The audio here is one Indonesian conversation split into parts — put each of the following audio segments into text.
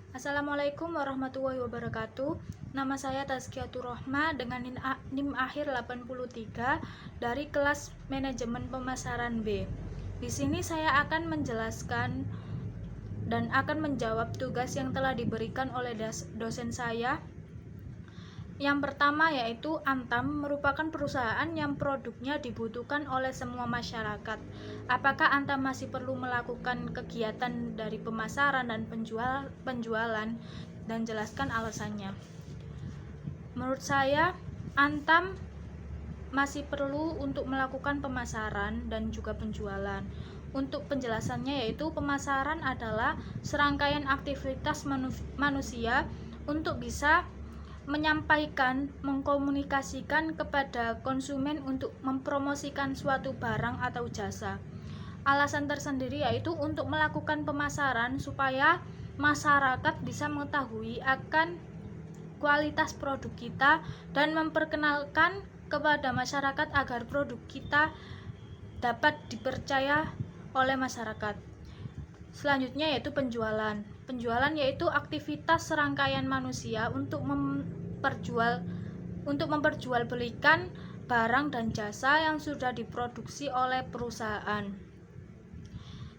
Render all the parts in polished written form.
Assalamualaikum warahmatullahi wabarakatuh. Nama saya Tazkiyatur Rohma dengan NIM akhir 83 dari kelas Manajemen Pemasaran B. Di sini saya akan menjelaskan dan akan menjawab tugas yang telah diberikan oleh dosen saya. Yang pertama yaitu Antam merupakan perusahaan yang produknya dibutuhkan oleh semua masyarakat. Apakah Antam masih perlu melakukan kegiatan dari pemasaran dan penjualan dan jelaskan alasannya. Menurut saya, Antam masih perlu untuk melakukan pemasaran dan juga penjualan. Untuk penjelasannya yaitu pemasaran adalah serangkaian aktivitas manusia untuk bisa menyampaikan, mengkomunikasikan kepada konsumen untuk mempromosikan suatu barang atau jasa. Alasan tersendiri yaitu untuk melakukan pemasaran supaya masyarakat bisa mengetahui akan kualitas produk kita dan memperkenalkan kepada masyarakat agar produk kita dapat dipercaya oleh masyarakat. Selanjutnya yaitu penjualan. Penjualan yaitu aktivitas serangkaian manusia untuk memperjualbelikan barang dan jasa yang sudah diproduksi oleh perusahaan.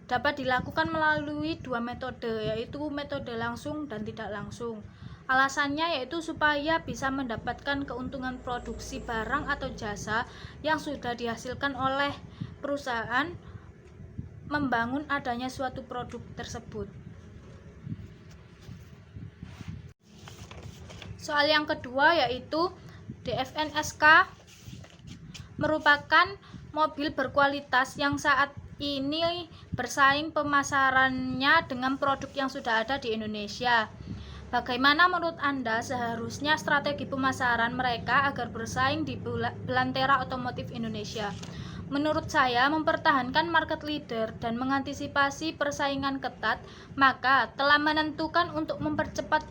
Dapat dilakukan melalui dua metode, yaitu metode langsung dan tidak langsung. Alasannya yaitu supaya bisa mendapatkan keuntungan produksi barang atau jasa yang sudah dihasilkan oleh perusahaan membangun adanya suatu produk tersebut. Soal yang kedua yaitu DFNSK merupakan mobil berkualitas yang saat ini bersaing pemasarannya dengan produk yang sudah ada di Indonesia. Bagaimana menurut Anda seharusnya strategi pemasaran mereka agar bersaing di belantara otomotif Indonesia? Menurut saya, mempertahankan market leader dan mengantisipasi persaingan ketat, maka telah menentukan untuk mempercepat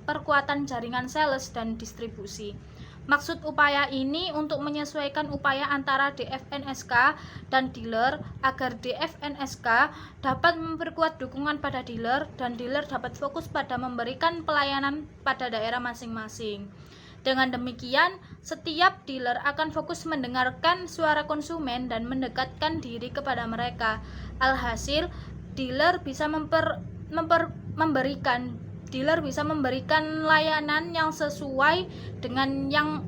perkuatan jaringan sales dan distribusi. Maksud upaya ini untuk menyesuaikan upaya antara DFNSK dan dealer agar DFNSK dapat memperkuat dukungan pada dealer dan dealer dapat fokus pada memberikan pelayanan pada daerah masing-masing. Dengan demikian, setiap dealer akan fokus mendengarkan suara konsumen dan mendekatkan diri kepada mereka. Alhasil, dealer bisa memberikan layanan yang sesuai dengan yang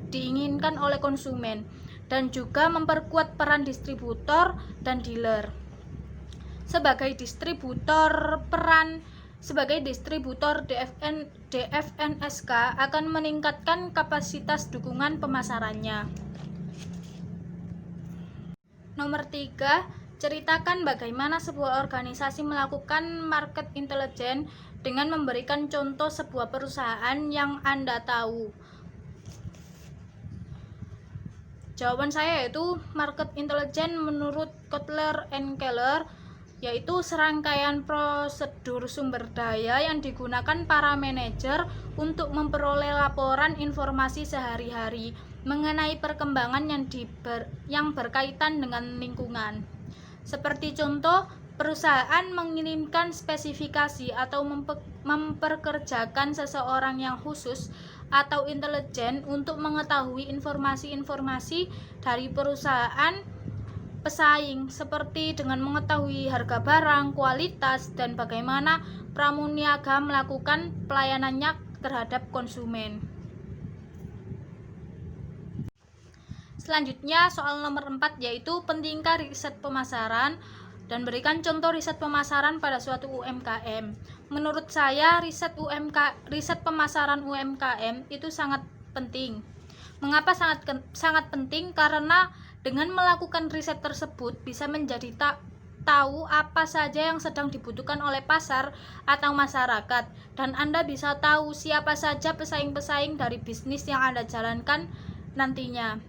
diinginkan oleh konsumen dan juga memperkuat peran distributor dan dealer. Sebagai distributor DFNSK akan meningkatkan kapasitas dukungan pemasarannya. Nomor 3, ceritakan bagaimana sebuah organisasi melakukan market intelligence dengan memberikan contoh sebuah perusahaan yang Anda tahu. Jawaban saya yaitu market intelligence menurut Kotler and Keller yaitu serangkaian prosedur sumber daya yang digunakan para manajer untuk memperoleh laporan informasi sehari-hari mengenai perkembangan yang berkaitan dengan lingkungan. Seperti contoh, perusahaan mengirimkan spesifikasi atau memperkerjakan seseorang yang khusus atau intelijen untuk mengetahui informasi-informasi dari perusahaan pesaing seperti dengan mengetahui harga barang, kualitas, dan bagaimana pramuniaga melakukan pelayanannya terhadap konsumen. Selanjutnya soal nomor 4 yaitu pentingkah riset pemasaran dan berikan contoh riset pemasaran pada suatu UMKM. Menurut saya riset pemasaran UMKM itu sangat penting. Mengapa sangat penting? Karena dengan melakukan riset tersebut bisa menjadi tahu apa saja yang sedang dibutuhkan oleh pasar atau masyarakat, dan Anda bisa tahu siapa saja pesaing-pesaing dari bisnis yang Anda jalankan nantinya.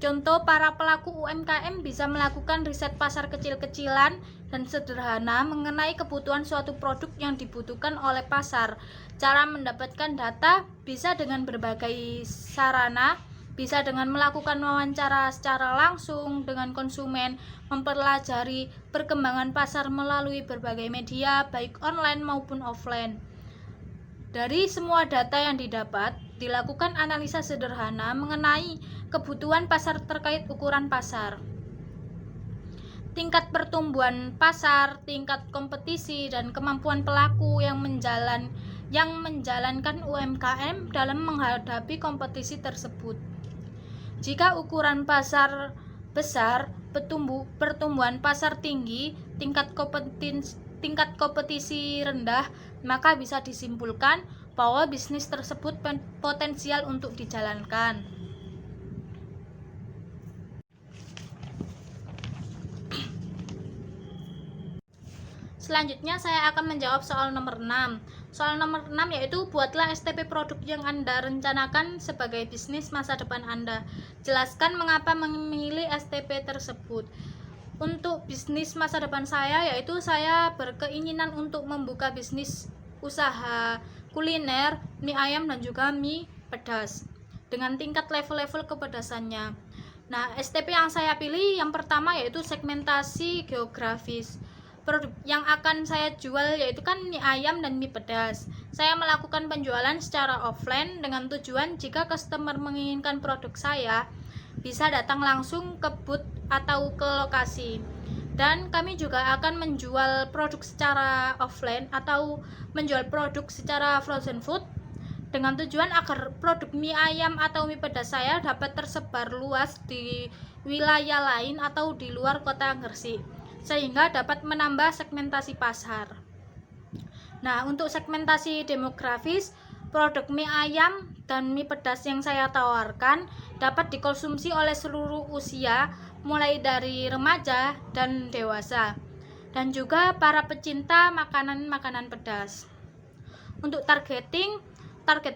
Contoh, para pelaku UMKM bisa melakukan riset pasar kecil-kecilan dan sederhana mengenai kebutuhan suatu produk yang dibutuhkan oleh pasar. Cara mendapatkan data bisa dengan berbagai sarana, bisa dengan melakukan wawancara secara langsung dengan konsumen, mempelajari perkembangan pasar melalui berbagai media baik online maupun offline. Dari semua data yang didapat, dilakukan analisa sederhana mengenai kebutuhan pasar terkait ukuran pasar, tingkat pertumbuhan pasar, tingkat kompetisi, dan kemampuan pelaku yang menjalankan UMKM dalam menghadapi kompetisi tersebut. Jika ukuran pasar besar, pertumbuhan pasar tinggi, tingkat kompetisi rendah, maka bisa disimpulkan bahwa bisnis tersebut potensial untuk dijalankan. Selanjutnya saya akan menjawab soal nomor 6. Soal nomor 6 yaitu buatlah STP produk yang Anda rencanakan sebagai bisnis masa depan Anda. Jelaskan mengapa memilih STP tersebut. Untuk bisnis masa depan saya yaitu saya berkeinginan untuk membuka bisnis usaha kuliner, mie ayam dan juga mie pedas dengan tingkat level-level kepedasannya. Nah, STP yang saya pilih yang pertama yaitu segmentasi geografis. Produk yang akan saya jual yaitu kan mie ayam dan mie pedas. Saya melakukan penjualan secara offline dengan tujuan jika customer menginginkan produk saya bisa datang langsung ke booth atau ke lokasi. Dan kami juga akan menjual produk secara offline atau menjual produk secara frozen food dengan tujuan agar produk mie ayam atau mie pedas saya dapat tersebar luas di wilayah lain atau di luar kota Gresik, sehingga dapat menambah segmentasi pasar. Nah, untuk segmentasi demografis, produk mie ayam dan mie pedas yang saya tawarkan dapat dikonsumsi oleh seluruh usia, mulai dari remaja dan dewasa, dan juga para pecinta makanan-makanan pedas. Untuk target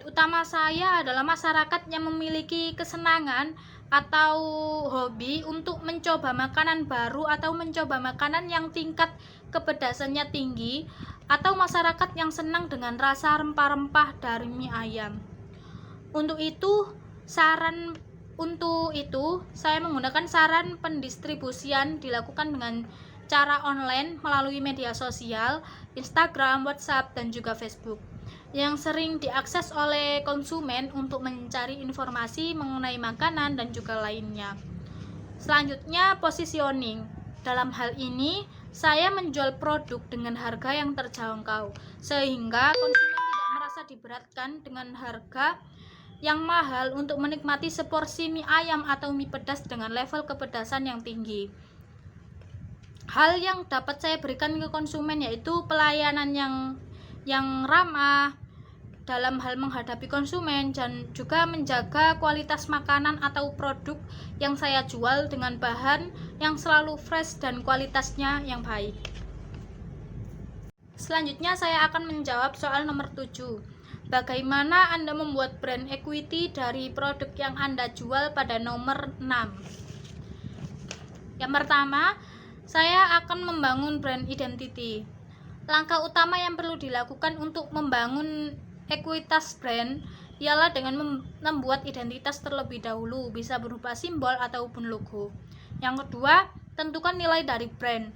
utama saya adalah masyarakat yang memiliki kesenangan atau hobi untuk mencoba makanan baru atau mencoba makanan yang tingkat kepedasannya tinggi, atau masyarakat yang senang dengan rasa rempah-rempah dari mie ayam. Untuk itu saya menggunakan saran pendistribusian dilakukan dengan cara online melalui media sosial, Instagram, WhatsApp, dan juga Facebook, yang sering diakses oleh konsumen untuk mencari informasi mengenai makanan dan juga lainnya. Selanjutnya, positioning. Dalam hal ini, saya menjual produk dengan harga yang terjangkau, sehingga konsumen tidak merasa diberatkan dengan harga yang mahal untuk menikmati seporsi mie ayam atau mie pedas dengan level kepedasan yang tinggi. Hal yang dapat saya berikan ke konsumen yaitu pelayanan yang ramah dalam hal menghadapi konsumen, dan juga menjaga kualitas makanan atau produk yang saya jual dengan bahan yang selalu fresh dan kualitasnya yang baik. Selanjutnya saya akan menjawab soal nomor 7. Bagaimana Anda membuat brand equity dari produk yang Anda jual pada nomor 6? Yang pertama, saya akan membangun brand identity. Langkah utama yang perlu dilakukan untuk membangun ekuitas brand ialah dengan membuat identitas terlebih dahulu, bisa berupa simbol ataupun logo. Yang kedua, tentukan nilai dari brand.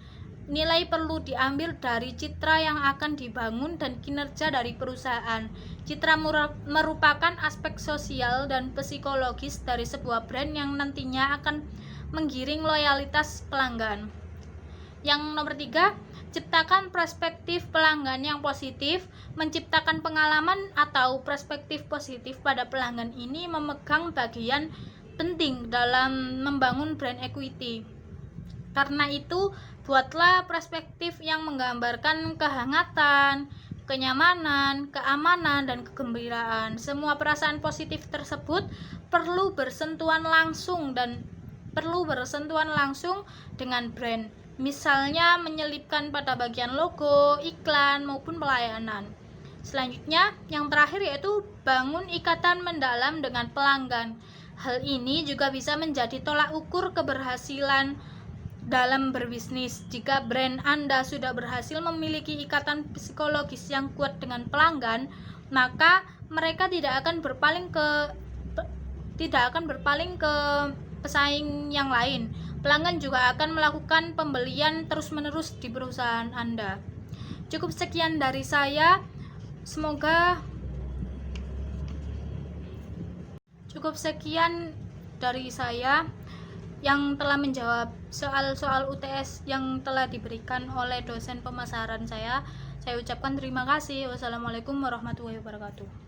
Nilai perlu diambil dari citra yang akan dibangun dan kinerja dari perusahaan. Citra merupakan aspek sosial dan psikologis dari sebuah brand yang nantinya akan menggiring loyalitas pelanggan. Yang nomor 3, ciptakan perspektif pelanggan yang positif. Menciptakan pengalaman atau perspektif positif pada pelanggan ini memegang bagian penting dalam membangun brand equity. Karena itu, buatlah perspektif yang menggambarkan kehangatan, kenyamanan, keamanan, dan kegembiraan. Semua perasaan positif tersebut perlu bersentuhan langsung dengan brand. Misalnya menyelipkan pada bagian logo, iklan, maupun pelayanan. Selanjutnya, yang terakhir yaitu bangun ikatan mendalam dengan pelanggan. Hal ini juga bisa menjadi tolak ukur keberhasilan dalam berbisnis. Jika brand Anda sudah berhasil memiliki ikatan psikologis yang kuat dengan pelanggan, maka mereka tidak akan berpaling ke pesaing yang lain. Pelanggan juga akan melakukan pembelian terus-menerus di perusahaan Anda. Cukup sekian dari saya. Semoga Cukup sekian dari saya yang telah menjawab soal-soal UTS yang telah diberikan oleh dosen pemasaran saya. Saya ucapkan terima kasih. Wassalamualaikum warahmatullahi wabarakatuh.